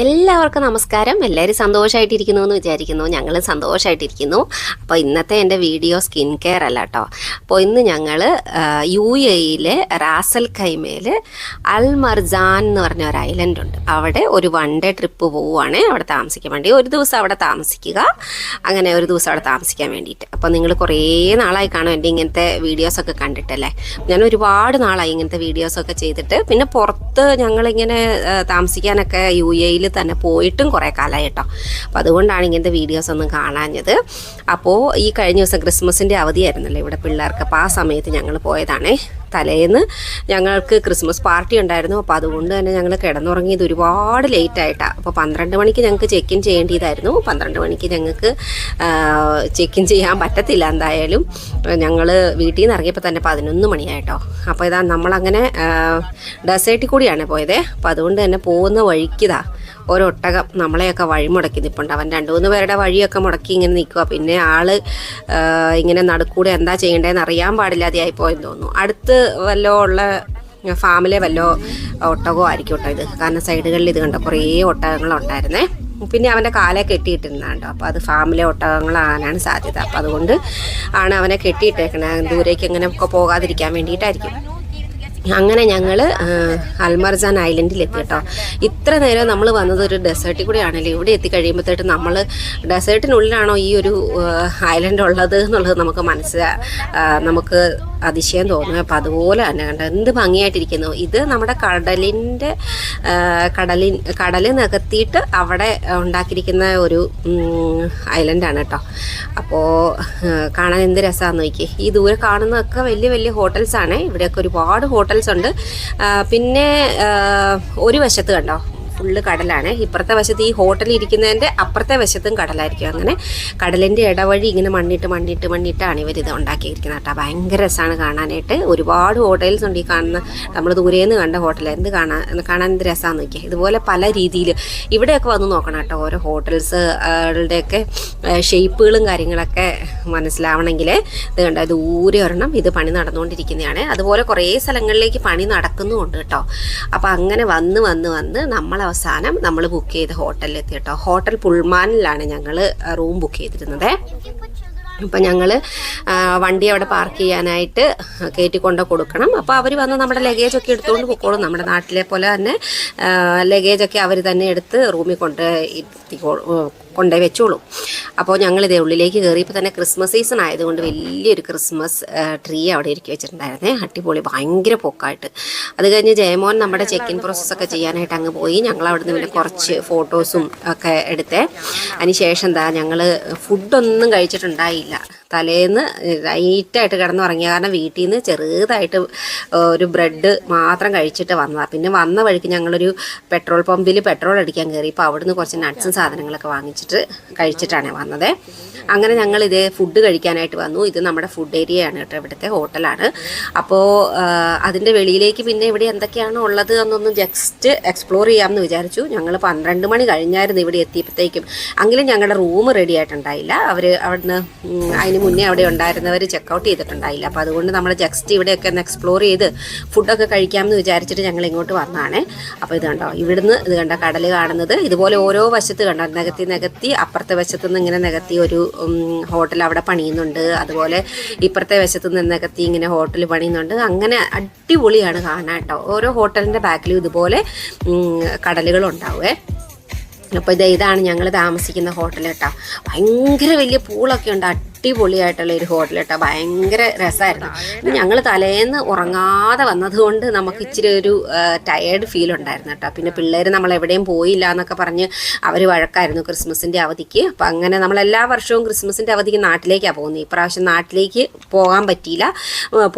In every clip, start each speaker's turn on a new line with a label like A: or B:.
A: എല്ലാവർക്കും നമസ്കാരം. എല്ലാവരും സന്തോഷമായിട്ടിരിക്കുന്നു എന്ന് വിചാരിക്കുന്നു. ഞങ്ങൾ സന്തോഷമായിട്ടിരിക്കുന്നു. അപ്പോൾ ഇന്നത്തെ എൻ്റെ വീഡിയോ സ്കിൻ കെയർ അല്ല കേട്ടോ. അപ്പോൾ ഇന്ന് ഞങ്ങൾ UAE റാസൽ ഖൈമയിൽ അൽ മർജാൻ എന്ന് പറഞ്ഞ ഒരു ഐലൻഡ് ഉണ്ട്. അവിടെ ഒരു 1 ഡേ ട്രിപ്പ് പോവുകയാണ് അവിടെ താമസിക്കാൻ വേണ്ടി. ഒരു ദിവസം അവിടെ താമസിക്കുക, അങ്ങനെ ഒരു ദിവസം അവിടെ താമസിക്കാൻ വേണ്ടിയിട്ട്. അപ്പോൾ നിങ്ങൾ കുറേ നാളായി കാണും എൻ്റെ ഇങ്ങനത്തെ വീഡിയോസൊക്കെ കണ്ടിട്ടല്ലേ. ഞാൻ ഒരുപാട് നാളായി ഇങ്ങനത്തെ വീഡിയോസൊക്കെ ചെയ്തിട്ട്. പിന്നെ പുറത്ത് ഞങ്ങളിങ്ങനെ താമസിക്കാനൊക്കെ UAE തന്നെ പോയിട്ടും കുറേ കാലമായി കേട്ടോ. അപ്പോൾ അതുകൊണ്ടാണ് ഇങ്ങനത്തെ വീഡിയോസ് ഒന്നും കാണാഞ്ഞത്. അപ്പോൾ ഈ കഴിഞ്ഞ ദിവസം ക്രിസ്മസിൻ്റെ അവധിയായിരുന്നല്ലോ ഇവിടെ പിള്ളേർക്ക്. അപ്പോൾ ആ സമയത്ത് ഞങ്ങൾ പോയതാണേ. തലേന്ന് ഞങ്ങൾക്ക് ക്രിസ്മസ് പാർട്ടി ഉണ്ടായിരുന്നു. അപ്പോൾ അതുകൊണ്ട് തന്നെ ഞങ്ങൾ കിടന്നുറങ്ങിയത് ഒരുപാട് ലേറ്റായിട്ടാണ്. അപ്പോൾ 12 മണിക്ക് ഞങ്ങൾക്ക് ചെക്ക് ഇൻ ചെയ്യേണ്ടതായിരുന്നു. 12 മണിക്ക് ഞങ്ങൾക്ക് ചെക്ക് ഇൻ ചെയ്യാൻ പറ്റത്തില്ല. എന്തായാലും ഞങ്ങൾ വീട്ടിൽ നിന്ന് ഇറങ്ങിയപ്പോൾ തന്നെ 11 മണിയായിട്ടോ. അപ്പോൾ ഇതാ നമ്മളങ്ങനെ ഡെസേർട്ടിൽ കൂടിയാണ് പോയത്. അപ്പോൾ അതുകൊണ്ട് തന്നെ പോകുന്ന വഴിക്കിതാ ഒരൊട്ടകം നമ്മളെയൊക്കെ വഴി മുടക്കി നിൽപ്പുണ്ട്. അവൻ 2-3 പേരുടെ വഴിയൊക്കെ മുടക്കി ഇങ്ങനെ നിൽക്കുക. പിന്നെ ആൾ ഇങ്ങനെ നടുക്കൂടെ എന്താ ചെയ്യേണ്ടതെന്ന് അറിയാൻ പാടില്ലാതെയായി പോയെന്ന് തോന്നുന്നു. അടുത്ത് വല്ലോ ഉള്ള ഫാമിലെ വല്ലോ ഒട്ടകമോ ആയിരിക്കും കേട്ടോ ഇത്. കാരണം സൈഡുകളിൽ ഇത് കണ്ടോ കുറേ ഒട്ടകങ്ങളുണ്ടായിരുന്നേ. പിന്നെ അവൻ്റെ കാലെ കെട്ടിയിട്ടിരുന്നുണ്ടോ. അപ്പോൾ അത് ഫാമിലെ ഒട്ടകങ്ങളാകാനാണ് സാധ്യത. അപ്പോൾ അതുകൊണ്ട് ആണ് അവനെ കെട്ടിയിട്ടേക്കണേ, ദൂരേക്ക് എങ്ങനെ ഒക്കെ പോകാതിരിക്കാൻ വേണ്ടിയിട്ടായിരിക്കും. അങ്ങനെ ഞങ്ങൾ അൽമർജാൻ ഐലൻഡിൽ എത്തി കേട്ടോ. ഇത്ര നേരം നമ്മൾ വന്നത് ഒരു ഡെസേർട്ടിൽ കൂടെ ആണല്ലോ. ഇവിടെ എത്തിക്കഴിയുമ്പോഴത്തേട്ട് നമ്മൾ ഡെസേർട്ടിനുള്ളിലാണോ ഈ ഒരു ഐലൻഡ് ഉള്ളത് എന്നുള്ളത് നമുക്ക് അതിശയം തോന്നുന്നു. അപ്പോൾ അതുപോലെ തന്നെ കണ്ടോ എന്ത് ഭംഗിയായിട്ടിരിക്കുന്നു. ഇത് നമ്മുടെ കടൽ നികത്തിയിട്ട് അവിടെ ഉണ്ടാക്കിയിരിക്കുന്ന ഒരു ഐലൻഡാണ് കേട്ടോ. അപ്പോൾ കാണാൻ എന്ത് രസമാണെന്ന് നോക്കി. ഈ ദൂരെ കാണുന്നതൊക്കെ വലിയ വലിയ ഹോട്ടൽസാണ്. ഇവിടെയൊക്കെ ഒരുപാട് ഹോട്ടൽസ് ഉണ്ട്. പിന്നെ ഒരു വശത്ത് കണ്ടോ ഫുള്ള് കടലാണ്. ഇപ്പുറത്തെ വശത്ത് ഈ ഹോട്ടലിൽ ഇരിക്കുന്നതിൻ്റെ അപ്പുറത്തെ വശത്തും കടലായിരിക്കും. അങ്ങനെ കടലിൻ്റെ ഇടവഴി ഇങ്ങനെ മണ്ണിട്ടാണ് ഇവരിത് ഉണ്ടാക്കിയിരിക്കുന്നത് കേട്ടോ. ഭയങ്കര രസമാണ് കാണാനായിട്ട്. ഒരുപാട് ഹോട്ടൽസ് ഉണ്ട് ഈ കാണുന്ന നമ്മൾ ദൂരേന്ന് കണ്ട ഹോട്ടൽ. കാണാൻ എന്ത് രസമാണെന്ന് നോക്കിയാൽ. ഇതുപോലെ പല രീതിയിൽ ഇവിടെയൊക്കെ വന്ന് നോക്കണം കേട്ടോ. ഓരോ ഹോട്ടൽസുകളുടെയൊക്കെ ഷേപ്പുകളും കാര്യങ്ങളൊക്കെ മനസ്സിലാവണമെങ്കിൽ ഇത് കണ്ടോ ദൂരെ ഒരെണ്ണം ഇത് പണി നടന്നുകൊണ്ടിരിക്കുന്നതാണ്. അതുപോലെ കുറേ സ്ഥലങ്ങളിലേക്ക് പണി നടക്കുന്നുമുണ്ട് കേട്ടോ. അപ്പോൾ അങ്ങനെ വന്ന് അവസാനം നമ്മൾ ബുക്ക് ചെയ്ത ഹോട്ടലിലെത്തി കേട്ടോ. ഹോട്ടൽ പുൾമാനിലാണ് ഞങ്ങൾ റൂം ബുക്ക് ചെയ്തിരുന്നത്. അപ്പം ഞങ്ങൾ വണ്ടി അവിടെ പാർക്ക് ചെയ്യാനായിട്ട് കയറ്റിക്കൊണ്ട് കൊടുക്കണം. അപ്പോൾ അവർ വന്ന് നമ്മുടെ ലഗേജൊക്കെ എടുത്തുകൊണ്ട് പൊക്കോളും. നമ്മുടെ നാട്ടിലെ പോലെ തന്നെ ലഗേജൊക്കെ അവർ തന്നെ എടുത്ത് റൂമിൽ കൊണ്ടുപോയി വെച്ചോളും. അപ്പോൾ ഞങ്ങളിതേ ഉള്ളിലേക്ക് കയറിയപ്പോൾ തന്നെ ക്രിസ്മസ് സീസൺ ആയതുകൊണ്ട് വലിയൊരു ക്രിസ്മസ് ട്രീ അവിടെ ഒരുക്കി വെച്ചിട്ടുണ്ടായിരുന്നേ. അടിപൊളി ഭയങ്കര പൊക്കായിട്ട്. അത് കഴിഞ്ഞ് ജയമോൻ നമ്മുടെ ചെക്ക് ഇൻ പ്രോസസ്സൊക്കെ ചെയ്യാനായിട്ട് അങ്ങ് പോയി. ഞങ്ങൾ അവിടുന്ന് പിന്നെ കുറച്ച് ഫോട്ടോസും ഒക്കെ എടുത്തേ. അതിനുശേഷം എന്താ ഞങ്ങൾ ഫുഡൊന്നും കഴിച്ചിട്ടുണ്ടായില്ല. തലേന്ന് ലൈറ്റായിട്ട് കിടന്നുറങ്ങിയ കാരണം വീട്ടിൽ നിന്ന് ചെറുതായിട്ട് ഒരു ബ്രെഡ് മാത്രം കഴിച്ചിട്ട് വന്നതാണ്. പിന്നെ വന്ന വഴിക്ക് ഞങ്ങളൊരു പെട്രോൾ പമ്പിൽ പെട്രോൾ അടിക്കാൻ കയറി. ഇപ്പോൾ അവിടുന്ന് കുറച്ച് നട്ട്സും സാധനങ്ങളൊക്കെ വാങ്ങിച്ചിട്ട് കഴിച്ചിട്ടാണ് വന്നത്. അങ്ങനെ ഞങ്ങൾ ഇതേ ഫുഡ് കഴിക്കാനായിട്ട് വന്നു. ഇത് നമ്മുടെ ഫുഡ് ഏരിയയാണ് കേട്ടോ, ഇവിടുത്തെ ഹോട്ടലാണ്. അപ്പോൾ അതിൻ്റെ വെളിയിലേക്ക് പിന്നെ ഇവിടെ എന്തൊക്കെയാണോ ഉള്ളത് എന്നൊന്ന് ജസ്റ്റ് എക്സ്പ്ലോർ ചെയ്യാമെന്ന് വിചാരിച്ചു. ഞങ്ങൾ 12 മണി കഴിഞ്ഞായിരുന്നു ഇവിടെ എത്തിയപ്പോഴത്തേക്കും. എങ്കിലും ഞങ്ങളുടെ റൂം റെഡി ആയിട്ടുണ്ടായില്ല. അവർ അവിടുന്ന് അതിന് മുന്നേ അവിടെ ഉണ്ടായിരുന്നവർ ചെക്കൗട്ട് ചെയ്തിട്ടുണ്ടായില്ല. അപ്പോൾ അതുകൊണ്ട് നമ്മൾ ജസ്റ്റ് ഇവിടെയൊക്കെ ഒന്ന് എക്സ്പ്ലോർ ചെയ്ത് ഫുഡൊക്കെ കഴിക്കാമെന്ന് വിചാരിച്ചിട്ട് ഞങ്ങൾ ഇങ്ങോട്ട് വന്നതാണ്. അപ്പോൾ ഇത് കണ്ടോ ഇവിടുന്ന് ഇത് കണ്ട കടൽ കാണുന്നത്. ഇതുപോലെ ഓരോ വശത്ത് കണ്ടോ നികത്തി അപ്പുറത്തെ വശത്തുനിന്ന് ഇങ്ങനെ നികത്തി ഒരു ഹോട്ടൽ അവിടെ പണിയുന്നുണ്ട്. അതുപോലെ ഇപ്പുറത്തെ വശത്ത് നിന്ന് നികത്തി ഇങ്ങനെ ഹോട്ടൽ പണിയുന്നുണ്ട്. അങ്ങനെ അടിപൊളിയാണ് കാണാൻ കേട്ടോ. ഓരോ ഹോട്ടലിൻ്റെ ബാക്കിലും ഇതുപോലെ കടലുകളുണ്ടാവേ. അപ്പോൾ ഇതാണ് ഞങ്ങൾ താമസിക്കുന്ന ഹോട്ടൽ കേട്ടോ. ഭയങ്കര വലിയ പൂളൊക്കെ ഉണ്ട്. അടിപൊളിയായിട്ടുള്ള ഒരു ഹോട്ടൽ കേട്ടോ. ഭയങ്കര രസമായിരുന്നു. ഞങ്ങൾ തലേന്ന് ഉറങ്ങാതെ വന്നതുകൊണ്ട് നമുക്ക് ഇച്ചിരി ഒരു ടയേർഡ് ഫീൽ ഉണ്ടായിരുന്നു കേട്ടോ. പിന്നെ പിള്ളേർ നമ്മൾ എവിടെയും പോയില്ല എന്നൊക്കെ പറഞ്ഞ് അവർ വഴക്കായിരുന്നു ക്രിസ്മസിൻ്റെ അവധിക്ക്. അപ്പം അങ്ങനെ നമ്മൾ എല്ലാ വർഷവും ക്രിസ്മസിൻ്റെ അവധിക്ക് നാട്ടിലേക്കാണ് പോകുന്നത്. ഇപ്രാവശ്യം നാട്ടിലേക്ക് പോകാൻ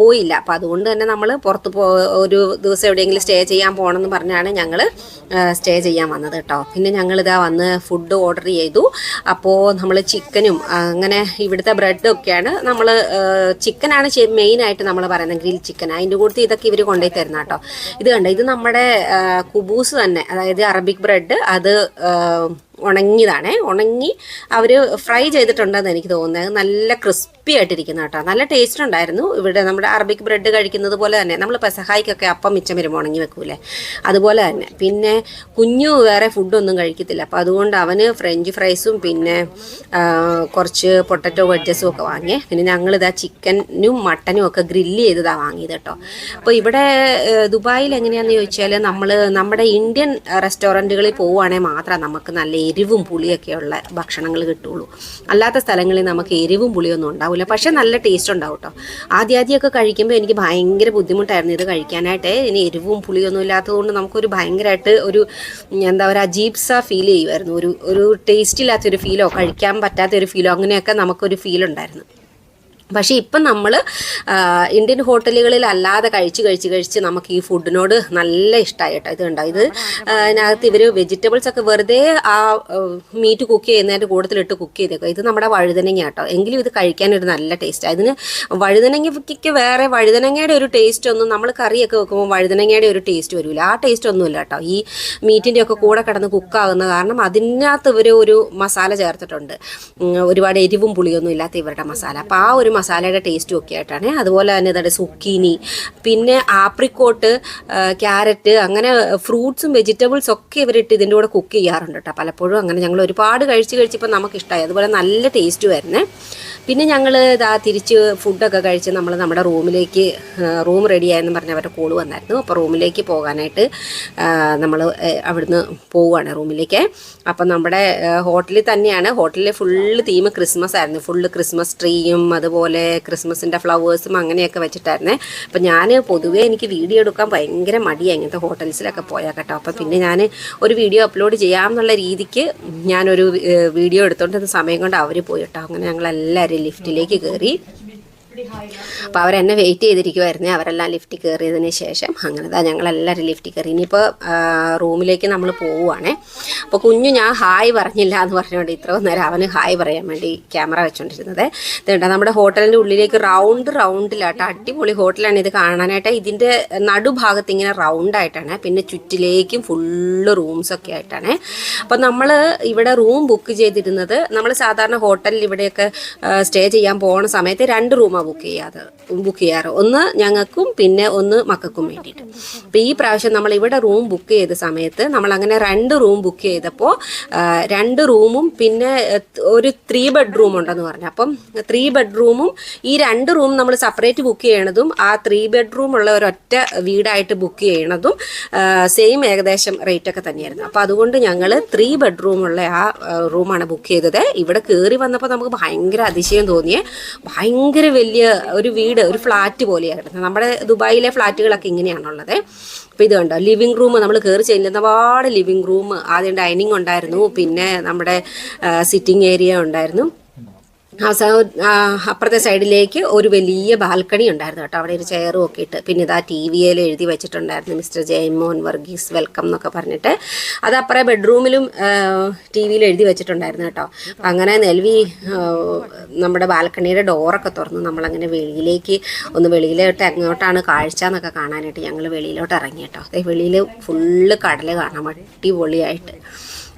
A: പോയില്ല. അപ്പോൾ അതുകൊണ്ട് തന്നെ നമ്മൾ പുറത്ത് ഒരു ദിവസം എവിടെയെങ്കിലും സ്റ്റേ ചെയ്യാൻ പോകണമെന്ന് പറഞ്ഞാണ് ഞങ്ങൾ സ്റ്റേ ചെയ്യാൻ വന്നത് കേട്ടോ. പിന്നെ ഞങ്ങളിതാ വന്ന് ഫുഡ് ഓർഡർ ചെയ്തു. അപ്പോൾ നമ്മൾ ചിക്കനും അങ്ങനെ ഇവിടുത്തെ ബ്രെഡൊക്കെയാണ് നമ്മൾ ചിക്കനാണ് മെയിനായിട്ട് നമ്മൾ പറയുന്നത്, ഗ്രിൽ ചിക്കൻ. അതിൻ്റെ കൂടുതൽ ഇതൊക്കെ ഇവർ കൊണ്ടുപോയി തരുന്ന കേട്ടോ. ഇത് കണ്ടോ ഇത് നമ്മുടെ കുബൂസ് തന്നെ, അതായത് അറബിക് ബ്രെഡ്. അത് ഉണങ്ങിയതാണേ. ഉണങ്ങി അവർ ഫ്രൈ ചെയ്തിട്ടുണ്ടെന്ന് എനിക്ക് തോന്നുന്നത്. നല്ല ക്രിസ്പി ആയിട്ടിരിക്കുന്ന കേട്ടോ, നല്ല ടേസ്റ്റ് ഉണ്ടായിരുന്നു. ഇവിടെ നമ്മുടെ അറബിക് ബ്രെഡ് കഴിക്കുന്നത് പോലെ തന്നെ, നമ്മൾ പെസഹായിക്കൊക്കെ അപ്പം മിച്ചം വരുമ്പോൾ ഉണങ്ങി വെക്കൂലേ, അതുപോലെ തന്നെ. പിന്നെ കുഞ്ഞു വേറെ ഫുഡൊന്നും കഴിക്കത്തില്ല, അപ്പോൾ അതുകൊണ്ട് അവന് ഫ്രഞ്ച് ഫ്രൈസും പിന്നെ കുറച്ച് പൊട്ടറ്റോ വെഡ്ജസും ഒക്കെ വാങ്ങിയേ. പിന്നെ ഞങ്ങളിതാ ചിക്കനും മട്ടനും ഒക്കെ ഗ്രില്ല് ചെയ്തതാണ് വാങ്ങിയത് കേട്ടോ. അപ്പോൾ ഇവിടെ ദുബായിൽ എങ്ങനെയാണെന്ന് ചോദിച്ചാൽ, നമ്മുടെ ഇന്ത്യൻ റെസ്റ്റോറൻറ്റുകളിൽ പോവുകയാണെങ്കിൽ മാത്രം നമുക്ക് നല്ല എരിവും പുളിയൊക്കെയുള്ള ഭക്ഷണങ്ങൾ കിട്ടുള്ളൂ. അല്ലാത്ത സ്ഥലങ്ങളിൽ നമുക്ക് എരിവും പുളിയൊന്നും ഉണ്ടാവില്ല, പക്ഷേ നല്ല ടേസ്റ്റ് ഉണ്ടാവും കേട്ടോ. ആദ്യമൊക്കെ കഴിക്കുമ്പോൾ എനിക്ക് ഭയങ്കര ബുദ്ധിമുട്ടായിരുന്നു ഇത് കഴിക്കാനായിട്ട്. ഇനി എരിവും പുളിയൊന്നും ഇല്ലാത്തതുകൊണ്ട് നമുക്കൊരു ഭയങ്കരമായിട്ട് ഒരു എന്താ പറയുക, അജീബ്സ ഫീൽ ചെയ്യുമായിരുന്നു. ഒരു ടേസ്റ്റ് ഇല്ലാത്തൊരു ഫീലോ കഴിക്കാൻ പറ്റാത്തൊരു ഫീലോ അങ്ങനെയൊക്കെ നമുക്കൊരു ഫീൽ ഉണ്ടായിരുന്നു. പക്ഷേ ഇപ്പം നമ്മൾ ഇന്ത്യൻ ഹോട്ടലുകളിൽ അല്ലാതെ കഴിച്ച് നമുക്ക് ഈ ഫുഡിനോട് നല്ല ഇഷ്ടമായി കേട്ടോ. ഇത് കണ്ടോ, ഇത് അതിനകത്ത് ഇവർ വെജിറ്റബിൾസ് ഒക്കെ വെറുതെ ആ മീറ്റ് കുക്ക് ചെയ്യുന്നതിൻ്റെ കൂട്ടത്തിലിട്ട് കുക്ക് ചെയ്തേക്കുക. ഇത് നമ്മുടെ വഴുതനങ്ങ കേട്ടോ, എങ്കിലും ഇത് കഴിക്കാനൊരു നല്ല ടേസ്റ്റാണ്. ഇതിന് വഴുതനങ്ങയ്ക്ക് വേറെ വഴുതനങ്ങയുടെ ഒരു ടേസ്റ്റ് ഒന്നും, നമ്മൾ കറിയൊക്കെ വെക്കുമ്പോൾ വഴുതനങ്ങയുടെ ഒരു ടേസ്റ്റ് വരില്ല, ആ ടേസ്റ്റ് ഒന്നുമില്ല കേട്ടോ. ഈ മീറ്റിൻ്റെ ഒക്കെ കൂടെ കിടന്ന് കുക്കാകുന്ന കാരണം അതിനകത്ത് ഇവർ ഒരു മസാല ചേർത്തിട്ടുണ്ട്, ഒരുപാട് എരിവും പുളിയൊന്നും ഇല്ലാത്ത ഇവരുടെ മസാല. അപ്പോൾ ആ ഒരു മസാലയുടെ ടേസ്റ്റും ഒക്കെ ആയിട്ടാണ്. അതുപോലെ തന്നെ ഇതാണ് സുക്കീനി, പിന്നെ ആപ്രിക്കോട്ട്, ക്യാരറ്റ്, അങ്ങനെ ഫ്രൂട്ട്സും വെജിറ്റബിൾസും ഒക്കെ ഇവരിട്ട് ഇതിൻ്റെ കൂടെ കുക്ക് ചെയ്യാറുണ്ട് കേട്ടോ പലപ്പോഴും. അങ്ങനെ ഞങ്ങൾ ഒരുപാട് കഴിച്ചപ്പോൾ നമുക്കിഷ്ടമായി. അതുപോലെ നല്ല ടേസ്റ്റും ആയിരുന്നേ. പിന്നെ ഞങ്ങൾ തിരിച്ച് ഫുഡൊക്കെ കഴിച്ച് നമ്മുടെ റൂമിലേക്ക്, റൂം റെഡിയായെന്ന് പറഞ്ഞ് അവരുടെ കോള് വന്നായിരുന്നു. അപ്പോൾ റൂമിലേക്ക് പോകാനായിട്ട് നമ്മൾ അവിടുന്ന് പോവുകയാണ് റൂമിലേക്ക്. അപ്പം നമ്മുടെ ഹോട്ടലിൽ തന്നെയാണ്. ഹോട്ടലിൽ ഫുള്ള് തീം ക്രിസ്മസ് ആയിരുന്നു, ഫുള്ള് ക്രിസ്മസ് ട്രീയും അതുപോലെ ക്രിസ്മസിൻ്റെ ഫ്ലവേഴ്സും അങ്ങനെയൊക്കെ വെച്ചിട്ടായിരുന്നേ. അപ്പം ഞാൻ പൊതുവേ എനിക്ക് വീഡിയോ എടുക്കാൻ ഭയങ്കര മടിയാണ് ഇങ്ങനത്തെ ഹോട്ടൽസിലൊക്കെ പോയാൽ കേട്ടോ. അപ്പം പിന്നെ ഞാൻ ഒരു വീഡിയോ അപ്ലോഡ് ചെയ്യാമെന്നുള്ള രീതിക്ക് ഞാനൊരു വീഡിയോ എടുത്തോണ്ടിരുന്ന സമയം കൊണ്ട് അവർ പോയി കേട്ടോ. അങ്ങനെ ഞങ്ങളെല്ലാവരും ലിഫ്റ്റിലേക്ക് കയറി. അപ്പോൾ അവരെന്നെ വെയിറ്റ് ചെയ്തിരിക്കുമായിരുന്നേ. അവരെല്ലാം ലിഫ്റ്റിൽ കയറിയതിന് ശേഷം അങ്ങനെ ഞങ്ങളെല്ലാവരും ലിഫ്റ്റിൽ കയറി. ഇനിയിപ്പോൾ റൂമിലേക്ക് നമ്മൾ പോവുകയാണേ. അപ്പോൾ കുഞ്ഞു ഞാൻ ഹായ് പറഞ്ഞില്ല എന്ന് പറഞ്ഞുകൊണ്ട് ഇത്രയും നേരം അവന് ഹായ് പറയാൻ വേണ്ടി ക്യാമറ വെച്ചുകൊണ്ടിരുന്നത്. ഇതുണ്ട് നമ്മുടെ ഹോട്ടലിൻ്റെ ഉള്ളിലേക്ക് റൗണ്ടിലാട്ടോ, അടിപൊളി ഹോട്ടലാണ് ഇത് കാണാനായിട്ട്. ഇതിൻ്റെ നടുഭാഗത്ത് ഇങ്ങനെ റൗണ്ടായിട്ടാണ്, പിന്നെ ചുറ്റിലേക്കും ഫുള്ള് റൂംസൊക്കെ ആയിട്ടാണ്. അപ്പോൾ നമ്മൾ ഇവിടെ റൂം ബുക്ക് ചെയ്തിരുന്നത്, നമ്മൾ സാധാരണ ഹോട്ടലിൽ ഇവിടെയൊക്കെ സ്റ്റേ ചെയ്യാൻ പോകുന്ന സമയത്ത് 2 റൂമാണ് ബുക്ക് ചെയ്യാറ്. ഒന്ന് ഞങ്ങൾക്കും പിന്നെ ഒന്ന് മക്കൾക്കും വേണ്ടിയിട്ട്. അപ്പോൾ ഈ പ്രാവശ്യം നമ്മൾ ഇവിടെ റൂം ബുക്ക് ചെയ്ത സമയത്ത് നമ്മളങ്ങനെ 2 റൂം ബുക്ക് ചെയ്തപ്പോൾ 2 റൂമും പിന്നെ ഒരു 3 ബെഡ്റൂം ഉണ്ടെന്ന് പറഞ്ഞു. അപ്പം 3 ബെഡ്റൂമും ഈ 2 റൂം നമ്മൾ സെപ്പറേറ്റ് ബുക്ക് ചെയ്യണതും ആ 3 ബെഡ്റൂം ഉള്ള ഒരൊറ്റ വീടായിട്ട് ബുക്ക് ചെയ്യണതും സെയിം ഏകദേശം റേറ്റൊക്കെ തന്നെയായിരുന്നു. അപ്പോൾ അതുകൊണ്ട് ഞങ്ങൾ 3 ബെഡ്റൂമുള്ള ആ റൂമാണ് ബുക്ക് ചെയ്തത്. ഇവിടെ കയറി വന്നപ്പോൾ നമുക്ക് ഭയങ്കര അതിശയം തോന്നിയേ. ഭയങ്കര വലിയ ഒരു വീട്, ഒരു ഫ്ലാറ്റ് പോലെയായിരുന്നു. നമ്മുടെ ദുബായിലെ ഫ്ലാറ്റുകളൊക്കെ ഇങ്ങനെയാണുള്ളത്. അപ്പോൾ ഇത് കണ്ടോ, ലിവിങ് റൂം നമ്മൾ കയറി ചെല്ലുന്നപാട് ലിവിങ് റൂം, ആദ്യം ഡൈനിങ് ഉണ്ടായിരുന്നു, പിന്നെ നമ്മുടെ സിറ്റിംഗ് ഏരിയ ഉണ്ടായിരുന്നു. അപ്പുറത്തെ സൈഡിലേക്ക് ഒരു വലിയ ബാൽക്കണി ഉണ്ടായിരുന്നു കേട്ടോ, അവിടെ ഒരു ചെയറും ഒക്കെ ഇട്ട്. പിന്നെ ഇതാ TV-യിൽ എഴുതി വെച്ചിട്ടുണ്ടായിരുന്നു മിസ്റ്റർ ജയമോഹൻ വർഗീസ് വെൽക്കം എന്നൊക്കെ പറഞ്ഞിട്ട്. അത് അപ്പുറം ബെഡ്റൂമിലും TV-യിൽ എഴുതി വെച്ചിട്ടുണ്ടായിരുന്നു കേട്ടോ. അങ്ങനെ നെൽവി നമ്മുടെ ബാൽക്കണിയുടെ ഡോറൊക്കെ തുറന്ന് നമ്മളങ്ങനെ വെളിയിലോട്ട് എങ്ങോട്ടാണ് കാഴ്ച എന്നൊക്കെ കാണാനായിട്ട് ഞങ്ങൾ വെളിയിലോട്ട് ഇറങ്ങി കേട്ടോ. അതേ വെളിയിൽ ഫുള്ള് കടൽ കാണാം, അടിപൊളിയായിട്ട്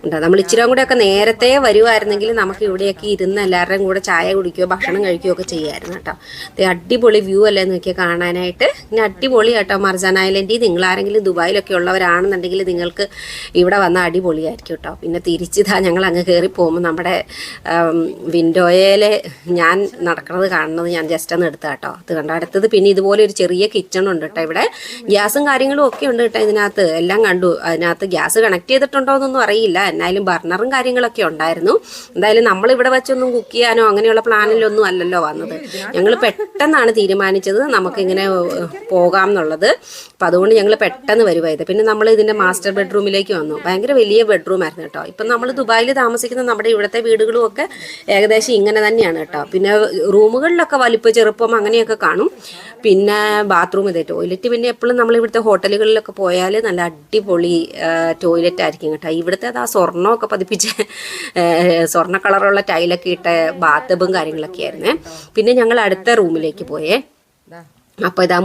A: ഉണ്ടോ. നമ്മൾ ഇച്ചിരി കൂടെയൊക്കെ നേരത്തെ വരുമായിരുന്നെങ്കിൽ നമുക്ക് ഇവിടെയൊക്കെ ഇരുന്ന് എല്ലാവരുടെയും കൂടെ ചായ കുടിക്കുകയോ ഭക്ഷണം കഴിക്കുകയോ ഒക്കെ ചെയ്യുമായിരുന്നു കേട്ടോ. അത് അടിപൊളി വ്യൂ അല്ലേ നോക്കിയാൽ കാണാനായിട്ട്. പിന്നെ അടിപൊളി കേട്ടോ മർജാൻ ഐലൻഡിൽ. നിങ്ങളാരെങ്കിലും ദുബായിലൊക്കെ ഉള്ളവരാണെന്നുണ്ടെങ്കിൽ നിങ്ങൾക്ക് ഇവിടെ വന്ന അടിപൊളിയായിരിക്കും കേട്ടോ. പിന്നെ തിരിച്ചിതാ ഞങ്ങൾ അങ്ങ് കയറി പോകുമ്പോൾ നമ്മുടെ വിൻഡോയിൽ ഞാൻ നടക്കുന്നത് കാണുന്നത് ഞാൻ ജസ്റ്റ് ഒന്ന് എടുത്താൽ കേട്ടോ. അത് കണ്ടോ. അടുത്തത് പിന്നെ ഇതുപോലെ ഒരു ചെറിയ കിച്ചൺ ഉണ്ട് കേട്ടോ. ഇവിടെ ഗ്യാസും കാര്യങ്ങളും ഒക്കെ ഉണ്ട് കേട്ടോ. ഇതിനകത്ത് എല്ലാം കണ്ടു. അതിനകത്ത് ഗ്യാസ് കണക്ട് ചെയ്തിട്ടുണ്ടോ എന്നൊന്നും അറിയില്ല, എന്നാലും ബർണറും കാര്യങ്ങളൊക്കെ ഉണ്ടായിരുന്നു. എന്തായാലും നമ്മളിവിടെ വെച്ചൊന്നും കുക്ക് ചെയ്യാനോ അങ്ങനെയുള്ള പ്ലാനിലൊന്നും അല്ലല്ലോ വന്നത്. ഞങ്ങൾ പെട്ടെന്നാണ് തീരുമാനിച്ചത് നമുക്കിങ്ങനെ പോകാം എന്നുള്ളത്. അപ്പം അതുകൊണ്ട് ഞങ്ങൾ പെട്ടെന്ന് വരുവായത്. പിന്നെ നമ്മൾ ഇതിൻ്റെ മാസ്റ്റർ ബെഡ്റൂമിലേക്ക് വന്നു. ഭയങ്കര വലിയ ബെഡ്റൂം ആയിരുന്നു കേട്ടോ. ഇപ്പം നമ്മൾ ദുബായിൽ താമസിക്കുന്ന നമ്മുടെ ഇവിടുത്തെ വീടുകളും ഒക്കെ ഏകദേശം ഇങ്ങനെ തന്നെയാണ് കേട്ടോ. പിന്നെ റൂമുകളിലൊക്കെ വലിപ്പം ചെറുപ്പം അങ്ങനെയൊക്കെ കാണും. പിന്നെ ബാത്റൂം ഇതേ ടോയ്ലറ്റ്. പിന്നെ എപ്പോഴും നമ്മൾ ഇവിടുത്തെ ഹോട്ടലുകളിലൊക്കെ പോയാൽ നല്ല അടിപൊളി ടോയ്ലറ്റ് ആയിരിക്കും കേട്ടോ. ഇവിടുത്തെ അത് ആ സ്വർണ്ണമൊക്കെ പതിപ്പിച്ച് സ്വർണ്ണ കളറുള്ള ടൈലൊക്കെ ഇട്ട ബാത്ത് ടബും കാര്യങ്ങളൊക്കെ ആയിരുന്നേ. പിന്നെ ഞങ്ങൾ അടുത്ത റൂമിലേക്ക് പോയേ. അപ്പോൾ ഇതാ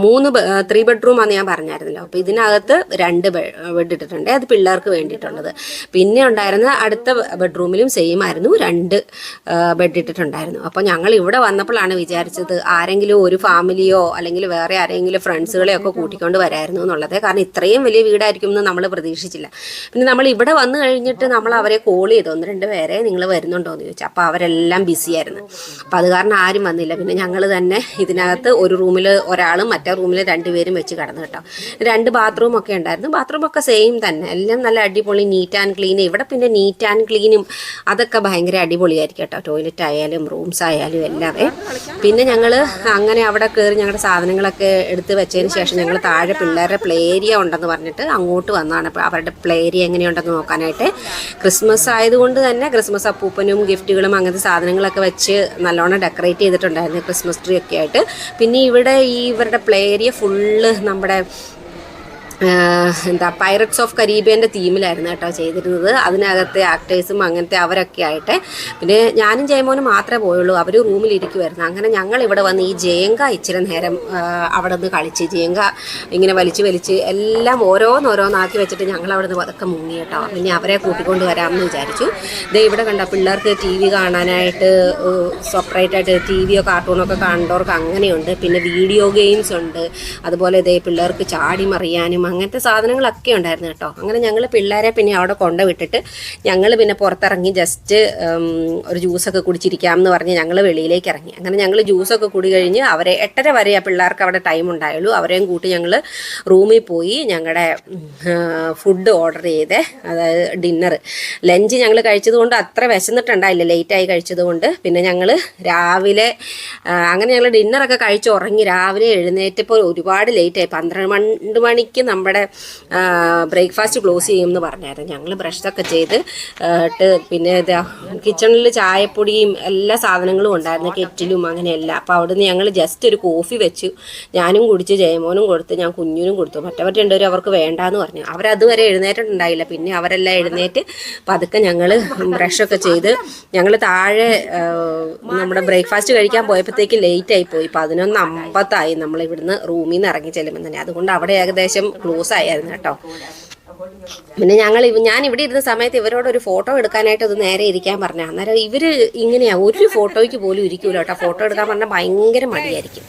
A: 3 ബെഡ്റൂമാണെന്ന് ഞാൻ പറഞ്ഞായിരുന്നല്ലോ. അപ്പോൾ ഇതിനകത്ത് 2 ബെഡ് ഇട്ടിട്ടുണ്ട്, അത് പിള്ളേർക്ക് വേണ്ടിയിട്ടുള്ളത്. പിന്നെ ഉണ്ടായിരുന്ന അടുത്ത ബെഡ്റൂമിലും സെയിം ആയിരുന്നു, 2 ബെഡ് ഇട്ടിട്ടുണ്ടായിരുന്നു. അപ്പോൾ ഞങ്ങൾ ഇവിടെ വന്നപ്പോഴാണ് വിചാരിച്ചത് ആരെങ്കിലും ഒരു ഫാമിലിയോ അല്ലെങ്കിൽ വേറെ ആരെങ്കിലും ഫ്രണ്ട്സുകളെയോ ഒക്കെ കൂട്ടിക്കൊണ്ട് വരായിരുന്നു എന്നുള്ളത്. കാരണം ഇത്രയും വലിയ വീടായിരിക്കും എന്ന് നമ്മൾ പ്രതീക്ഷിച്ചില്ല. പിന്നെ നമ്മൾ ഇവിടെ വന്നു കഴിഞ്ഞിട്ട് നമ്മൾ അവരെ കോൾ ചെയ്തു, 1-2 പേരെ നിങ്ങൾ വരുന്നുണ്ടോ എന്ന് ചോദിച്ചു. അപ്പോൾ അവരെല്ലാം ബിസിയായിരുന്നു. അപ്പോൾ അത് കാരണം ആരും വന്നില്ല. പിന്നെ ഞങ്ങൾ തന്നെ ഇതിനകത്ത് ഒരു റൂമിൽ ഒരാളും മറ്റേ റൂമിൽ 2 പേരും വെച്ച് കിടന്നു കേട്ടോ. 2 ബാത്റൂമൊക്കെ ഉണ്ടായിരുന്നു. ബാത്റൂമൊക്കെ സെയിം തന്നെ, എല്ലാം നല്ല അടിപൊളി നീറ്റ് ആൻഡ് ക്ലീൻ. ഇവിടെ പിന്നെ നീറ്റ് ആൻഡ് ക്ലീനും അതൊക്കെ ഭയങ്കര അടിപൊളിയായിരിക്കും കേട്ടോ, ടോയ്ലറ്റ് ആയാലും റൂംസ് ആയാലും എല്ലാവേ. പിന്നെ ഞങ്ങൾ അങ്ങനെ അവിടെ കയറി ഞങ്ങളുടെ സാധനങ്ങളൊക്കെ എടുത്ത് വെച്ചതിന് ശേഷം ഞങ്ങൾ താഴെ പിള്ളേരുടെ പ്ലേ ഏരിയ ഉണ്ടെന്ന് പറഞ്ഞിട്ട് അങ്ങോട്ട് വന്നതാണ്. അപ്പോൾ അവരുടെ പ്ലേ ഏരിയ എങ്ങനെയുണ്ടെന്ന് നോക്കാനായിട്ട്. ക്രിസ്മസ് ആയതുകൊണ്ട് തന്നെ ക്രിസ്മസ് അപ്പൂപ്പനും ഗിഫ്റ്റുകളും അങ്ങനത്തെ സാധനങ്ങളൊക്കെ വെച്ച് നല്ലോണം ഡെക്കറേറ്റ് ചെയ്തിട്ടുണ്ടായിരുന്നു, ക്രിസ്മസ് ട്രീ ഒക്കെ ആയിട്ട്. പിന്നെ ഇവിടെ ഇവരുടെ പ്ലേ ഏരിയ ഫുള്ള് നമ്മുടെ പൈററ്റ്സ് ഓഫ് കരീബിയൻ്റെ തീമിലായിരുന്നു കേട്ടോ ചെയ്തിരുന്നത്. അതിനകത്തെ ആക്ടേഴ്സും അങ്ങനത്തെ അവരൊക്കെ ആയിട്ട്. പിന്നെ ഞാനും ജയമോനും മാത്രമേ പോയുള്ളൂ, അവർ റൂമിലിരിക്കുമായിരുന്നു. അങ്ങനെ ഞങ്ങൾ ഇവിടെ വന്ന് ഈ ജയങ്ക ഇച്ചിരി നേരം അവിടെ നിന്ന് കളിച്ച്, ജയങ്ക ഇങ്ങനെ വലിച്ച് എല്ലാം ഓരോന്നാക്കി വെച്ചിട്ട് ഞങ്ങൾ അവിടെ നിന്ന് അതൊക്കെ മുങ്ങി കേട്ടോ. പിന്നെ അവരെ കൂട്ടിക്കൊണ്ട് വരാമെന്ന് വിചാരിച്ചു. ദേ ഇവിടെ കണ്ട പിള്ളേർക്ക് TV കാണാനായിട്ട് സെപ്പറേറ്റായിട്ട് TVയോ കാർട്ടൂണൊക്കെ കാണേണ്ടവർക്ക് അങ്ങനെയുണ്ട്. പിന്നെ വീഡിയോ ഗെയിംസ് ഉണ്ട്, അതുപോലെ ഇതേ പിള്ളേർക്ക് ചാടി മറിയാനും അങ്ങനത്തെ സാധനങ്ങളൊക്കെ ഉണ്ടായിരുന്നു കേട്ടോ. അങ്ങനെ ഞങ്ങൾ പിള്ളേരെ പിന്നെ അവിടെ കൊണ്ടുവിട്ടിട്ട് ഞങ്ങൾ പിന്നെ പുറത്തിറങ്ങി ജസ്റ്റ് ഒരു ജ്യൂസൊക്കെ കുടിച്ചിരിക്കാമെന്ന് പറഞ്ഞ് ഞങ്ങൾ വെളിയിലേക്ക് ഇറങ്ങി. അങ്ങനെ ഞങ്ങൾ ജ്യൂസൊക്കെ കുടി കഴിഞ്ഞ് അവരെ 8:30 വരെ ആ പിള്ളേർക്ക് അവിടെ ടൈം ഉണ്ടായുള്ളൂ. അവരെയും കൂട്ടി ഞങ്ങൾ റൂമിൽ പോയി ഞങ്ങളുടെ ഫുഡ് ഓർഡർ ചെയ്തേ, അതായത് ഡിന്നർ. ലഞ്ച് ഞങ്ങൾ കഴിച്ചതുകൊണ്ട് അത്ര വിശന്നിട്ടുണ്ടായില്ല, ലേറ്റായി കഴിച്ചതുകൊണ്ട്. പിന്നെ ഞങ്ങൾ രാവിലെ അങ്ങനെ ഞങ്ങൾ ഡിന്നറൊക്കെ കഴിച്ച് ഉറങ്ങി. രാവിലെ എഴുന്നേറ്റപ്പോൾ ഒരുപാട് ലേറ്റായി, 12 മണിക്ക് നമ്മുടെ ബ്രേക്ക്ഫാസ്റ്റ് ക്ലോസ് ചെയ്യുമെന്ന് പറഞ്ഞായിരുന്നു. ഞങ്ങൾ ബ്രഷൊക്കെ ചെയ്ത് പിന്നെ കിച്ചണിൽ ചായപ്പൊടിയും എല്ലാ സാധനങ്ങളും ഉണ്ടായിരുന്നു, കെറ്റിലും അങ്ങനെയല്ല. അപ്പോൾ അവിടുന്ന് ഞങ്ങൾ ജസ്റ്റ് ഒരു കോഫി വെച്ചു, ഞാനും കുടിച്ച് ജയമോനും കൊടുത്ത്, ഞാൻ കുഞ്ഞിനും കൊടുത്തു. മറ്റവർ 2 പേരും അവർക്ക് വേണ്ടാന്ന് പറഞ്ഞു. അവരതുവരെ എഴുന്നേറ്റിട്ടുണ്ടായില്ല. പിന്നെ അവരെല്ലാം എഴുന്നേറ്റ് പതുക്കെ ഞങ്ങൾ ബ്രഷൊക്കെ ചെയ്ത് ഞങ്ങൾ താഴെ നമ്മുടെ ബ്രേക്ക്ഫാസ്റ്റ് കഴിക്കാൻ പോയപ്പോഴത്തേക്ക് ലേറ്റായി പോയി, 11:50 നമ്മൾ ഇവിടുന്ന് റൂമിൽ നിന്ന് ഇറങ്ങി ചെല്ലുമ്പോൾ തന്നെ. അതുകൊണ്ട് അവിടെ ഏകദേശം ക്ലോസ് ആയിരുന്നു കേട്ടോ. പിന്നെ ഞാൻ ഇവിടെ ഇരുന്ന സമയത്ത് ഇവരോട് ഒരു ഫോട്ടോ എടുക്കാനായിട്ട് അത് നേരെ ഇരിക്കാൻ പറഞ്ഞു. അന്നേരം ഇവർ ഇങ്ങനെയാണ്, ഒരു ഫോട്ടോയ്ക്ക് പോലും ഇരിക്കൂല കേട്ടോ. ഫോട്ടോ എടുക്കാൻ പറഞ്ഞാൽ ഭയങ്കര മടിയായിരിക്കും.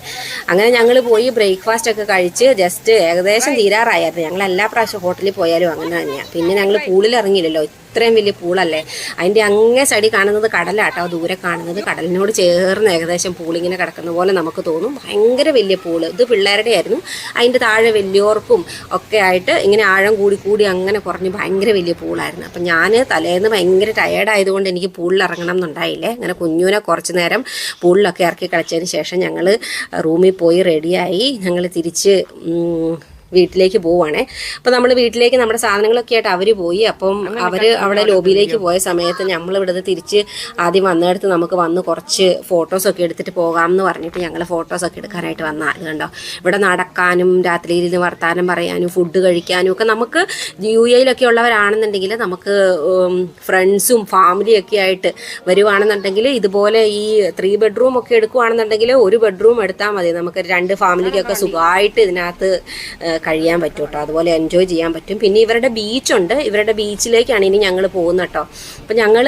A: അങ്ങനെ ഞങ്ങൾ പോയി ബ്രേക്ക്ഫാസ്റ്റ് ഒക്കെ കഴിച്ച് ജസ്റ്റ് ഏകദേശം തീരാറായിരുന്നു. ഞങ്ങൾ എല്ലാ പ്രാവശ്യം ഹോട്ടലിൽ പോയാലും അങ്ങനെ തന്നെയാണ്. പിന്നെ ഞങ്ങൾ പൂളിൽ ഇറങ്ങിയില്ലല്ലോ, ഇത്രയും വലിയ പൂളല്ലേ. അതിൻ്റെ അങ്ങേ സൈഡിൽ കാണുന്നത് കടലാട്ടോ, ദൂരെ കാണുന്നത് കടലിനോട് ചേർന്ന് ഏകദേശം പൂളിങ്ങനെ കിടക്കുന്ന പോലെ നമുക്ക് തോന്നും. ഭയങ്കര വലിയ പൂള്, ഇത് പിള്ളേരുടെ ആയിരുന്നു. അതിൻ്റെ താഴെ വലിയവർക്കും ഒക്കെ ആയിട്ട് ഇങ്ങനെ ആഴം കൂടി അങ്ങനെ കുറഞ്ഞ് ഭയങ്കര വലിയ പൂളായിരുന്നു. അപ്പം ഞാൻ തലേന്ന് ഭയങ്കര ടയേർഡായതുകൊണ്ട് എനിക്ക് പൂളിൽ ഇറങ്ങണം എന്നുണ്ടായില്ലേ. അങ്ങനെ കുഞ്ഞുനെ കുറച്ച് നേരം പൂളിലൊക്കെ ഇറക്കി കളിച്ചതിന് ശേഷം ഞങ്ങൾ റൂമിൽ പോയി റെഡിയായി ഞങ്ങൾ തിരിച്ച് വീട്ടിലേക്ക് പോവുകയാണേ. അപ്പോൾ നമ്മൾ വീട്ടിലേക്ക് നമ്മുടെ സാധനങ്ങളൊക്കെ ആയിട്ട് അവർ പോയി. അപ്പം അവർ അവിടെ ലോബിയിലേക്ക് പോയ സമയത്ത് നമ്മളിവിടുന്ന് തിരിച്ച് ആദ്യം വന്നിടത്ത് നമുക്ക് വന്ന് കുറച്ച് ഫോട്ടോസൊക്കെ എടുത്തിട്ട് പോകാമെന്ന് പറഞ്ഞിട്ട് ഞങ്ങൾ ഫോട്ടോസൊക്കെ എടുക്കാനായിട്ട് വന്ന അത് കണ്ടോ. ഇവിടെ നടക്കാനും രാത്രിയിൽ ഇരുന്ന് വർത്താനം പറയാനും ഫുഡ് കഴിക്കാനും ഒക്കെ നമുക്ക് UAE-ലൊക്കെ ഉള്ളവരാണെന്നുണ്ടെങ്കിൽ നമുക്ക് ഫ്രണ്ട്സും ഫാമിലിയൊക്കെ ആയിട്ട് വരുവാണെന്നുണ്ടെങ്കിൽ ഇതുപോലെ ഈ 3 ബെഡ്റൂം ഒക്കെ എടുക്കുകയാണെന്നുണ്ടെങ്കിൽ ഒരു ബെഡ്റൂം എടുത്താൽ മതി. നമുക്ക് 2 ഫാമിലിക്കൊക്കെ സുഖമായിട്ട് ഇതിനകത്ത് കഴിയാൻ പറ്റും കേട്ടോ. അതുപോലെ എൻജോയ് ചെയ്യാൻ പറ്റും. പിന്നെ ഇവരുടെ ബീച്ചുണ്ട്, ഇവരുടെ ബീച്ചിലേക്കാണ് ഇനി ഞങ്ങൾ പോകുന്നത് കേട്ടോ. അപ്പം ഞങ്ങൾ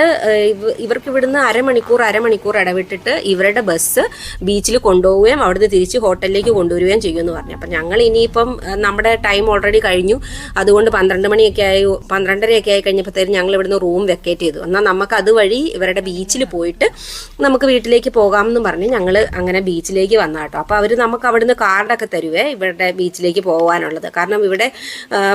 A: ഇവർക്ക് ഇവിടുന്ന് അരമണിക്കൂർ ഇടവിട്ടിട്ട് ഇവരുടെ ബസ് ബീച്ചിൽ കൊണ്ടുപോവുകയും അവിടുന്ന് തിരിച്ച് ഹോട്ടലിലേക്ക് കൊണ്ടുവരികയും ചെയ്യുമെന്ന് പറഞ്ഞു. അപ്പം ഞങ്ങൾ ഇനിയിപ്പം നമ്മുടെ ടൈം ഓൾറെഡി കഴിഞ്ഞു, അതുകൊണ്ട് 12:30 ആയി കഴിഞ്ഞപ്പോഴത്തേക്കും ഞങ്ങൾ ഇവിടുന്ന് റൂം വെക്കേറ്റ് ചെയ്തു. എന്നാൽ നമുക്ക് അതുവഴി ഇവരുടെ ബീച്ചിൽ പോയിട്ട് നമുക്ക് വീട്ടിലേക്ക് പോകാമെന്ന് പറഞ്ഞ് ഞങ്ങൾ അങ്ങനെ ബീച്ചിലേക്ക് വന്ന കേട്ടോ. അപ്പോൾ അവർ നമുക്ക് അവിടുന്ന് കാർഡൊക്കെ തരുവേ ഇവരുടെ ബീച്ചിലേക്ക് പോകാനുള്ളത്. കാരണം ഇവിടെ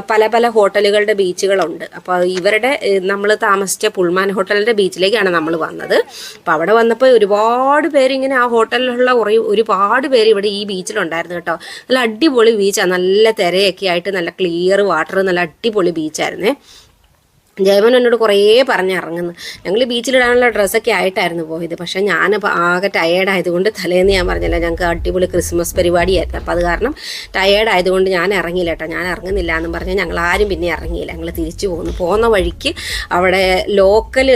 A: പല ഹോട്ടലുകളുടെ ബീച്ചുകളുണ്ട്. അപ്പോൾ ഇവരുടെ നമ്മൾ താമസിച്ച പുൾമാൻ ഹോട്ടലിൻ്റെ ബീച്ചിലേക്കാണ് നമ്മൾ വന്നത്. അപ്പോൾ അവിടെ വന്നപ്പോൾ ഒരുപാട് പേര് ഇങ്ങനെ ആ ഹോട്ടലിലുള്ള ഒരുപാട് പേര് ഇവിടെ ഈ ബീച്ചിലുണ്ടായിരുന്നു കേട്ടോ. നല്ല അടിപൊളി ബീച്ചാണ്, നല്ല തിരയൊക്കെ ആയിട്ട് നല്ല ക്ലിയർ വാട്ടർ, നല്ല അടിപൊളി ബീച്ചായിരുന്നേ. ജയമോൻ എന്നോട് കുറേ പറഞ്ഞിറങ്ങുന്നു. ഞങ്ങൾ ബീച്ചിലിടാനുള്ള ഡ്രസ്സൊക്കെ ആയിട്ടായിരുന്നു പോയത്. പക്ഷേ ഞാനപ്പോൾ ആകെ ടയേർഡായതുകൊണ്ട് തലേന്ന് ഞാൻ പറഞ്ഞില്ല ഞങ്ങൾക്ക് അടിപൊളി ക്രിസ്മസ് പരിപാടിയായിരുന്നു. അപ്പോൾ അത് കാരണം ടയേർഡായതുകൊണ്ട് ഞാൻ ഇറങ്ങിയില്ല കേട്ടോ. ഞാൻ ഇറങ്ങുന്നില്ല എന്നും പറഞ്ഞാൽ ഞങ്ങൾ ആരും പിന്നെ ഇറങ്ങിയില്ല. ഞങ്ങൾ തിരിച്ചു പോകുന്ന വഴിക്ക് അവിടെ ലോക്കൽ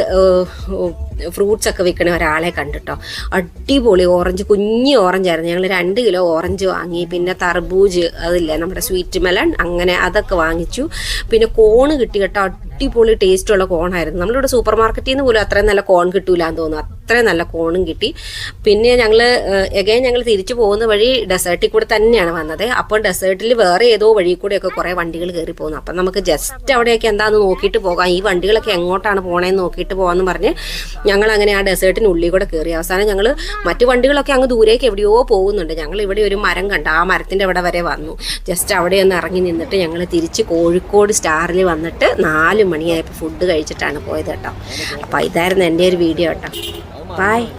A: ഫ്രൂട്ട്സ് ഒക്കെ വിൽക്കണ ഒരാളെ കണ്ടിട്ടോ. അടിപൊളി ഓറഞ്ച്, കുഞ്ഞി ഓറഞ്ചായിരുന്നു. ഞങ്ങൾ 2 കിലോ ഓറഞ്ച് വാങ്ങി. പിന്നെ തർബൂജ് അതില്ലേ നമ്മുടെ സ്വീറ്റ് മെലൺ, അങ്ങനെ അതൊക്കെ വാങ്ങിച്ചു. പിന്നെ കോണ് കിട്ടി കേട്ടോ. അടിപൊളി ടേസ്റ്റുള്ള കോണായിരുന്നു. നമ്മളിവിടെ സൂപ്പർ മാർക്കറ്റിൽ നിന്ന് പോലും അത്രയും നല്ല കോൺ കിട്ടൂലെന്ന് തോന്നുന്നു, അത്രയും നല്ല കോണും കിട്ടി. പിന്നെ ഞങ്ങൾ തിരിച്ചു പോകുന്ന വഴി ഡെസേർട്ടിൽ കൂടെ തന്നെയാണ് വന്നത്. അപ്പോൾ ഡെസേർട്ടിൽ വേറെ ഏതോ വഴി കൂടെയൊക്കെ കുറേ വണ്ടികൾ കയറി പോകുന്നു. അപ്പം നമുക്ക് ജസ്റ്റ് അവിടെയൊക്കെ എന്താണെന്ന് നോക്കിയിട്ട് പോകാം, ഈ വണ്ടികളൊക്കെ എങ്ങോട്ടാണ് പോകണേന്ന് നോക്കിയിട്ട് പോകാമെന്ന് പറഞ്ഞ് ഞങ്ങൾ അങ്ങനെ ആ ഡെസേർട്ടിനുള്ളിൽ കൂടെ കയറി. അവസാനം ഞങ്ങൾ മറ്റു വണ്ടികളൊക്കെ അങ്ങ് ദൂരേക്ക് എവിടെയോ പോകുന്നുണ്ട്. ഞങ്ങൾ ഇവിടെ ഒരു മരം കണ്ട്, ആ മരത്തിൻ്റെ അവിടെ വരെ വന്നു. ജസ്റ്റ് അവിടെ ഒന്ന് ഇറങ്ങി നിന്നിട്ട് ഞങ്ങൾ തിരിച്ച് കോഴിക്കോട് സ്റ്റാറിൽ വന്നിട്ട് 4 മണിയായപ്പോൾ ഫുഡ് കഴിച്ചിട്ടാണ് പോയത് കേട്ടോ. അപ്പോൾ ഇതായിരുന്നു എൻ്റെ ഒരു വീഡിയോ കേട്ടോ. ബൈ.